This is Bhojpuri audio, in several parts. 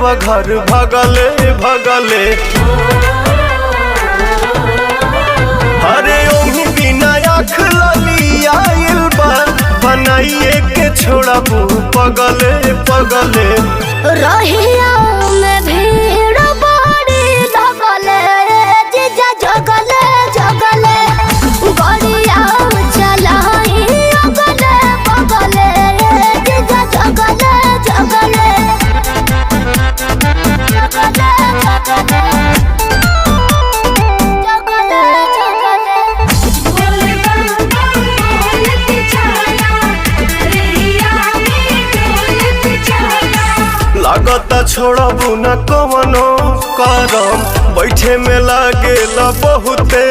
देवा घर भगले भगले। अरे ओही बिना आँख लगी आइल बा, बनाइए के छोड़बू पगले पगले। रहिया में भीड़ बड़ी लगले, जीजा जगले जगले, गड़िया चलाई अगले बगले, जीजा जगले जगले जगले जगले लागता छोड़बू न कवनो करम, बैठे में लागेला बहुते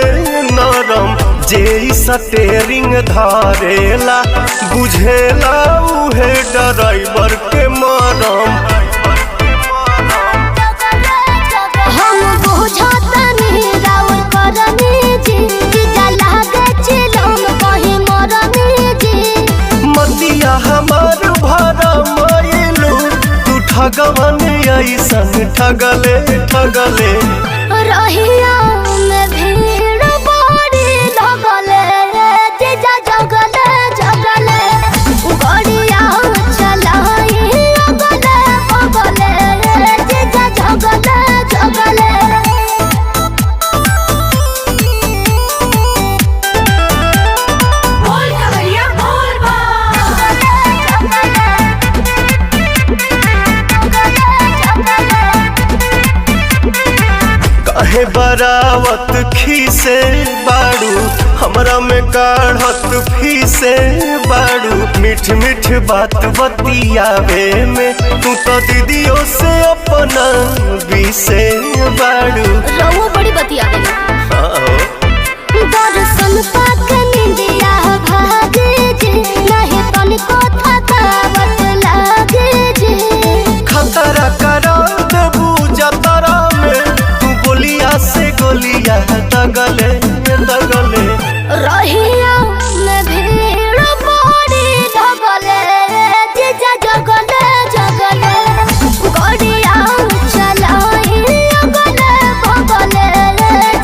नरम। जे स्टेरिंग धारेला बुझेला उहे ड्राइवर के मरम। हम बुझतनी राउर करनी जी, जीजा लागे चिलम कहीं मरनी जी। मतिया हमार भरा मायलू, तू ठगवन ऐसन ठगले ठगले। रहिया में भीड़ बड़ी लगले, जीजा जगले जगले, गड़िया चलाई अगले बगले, जीजा जगले जगले। बोल कवरिया बोल बा, काहे बरावत खीसे बाड़ू, हमरा में काढ़त फीसे बाड़ू। मीठ मीठ बात बतियावे में तू तो दीदियों से अपना बीसे बाड़ू। रहुआ बड़ी बतियावे दर्शन पाके निंदिया भागे जी, नहीं तनिको थकावट लागे जी। खतरा करा देबू जतरा में, तू बोलिया से गोलिया दगले दगले। रहिया में भीड़ बड़ी लगले, जीजा जगले जगले, गड़िया चलाई अगले बगले,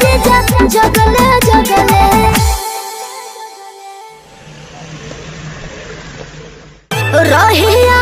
जीजा जगले जगले। रहिया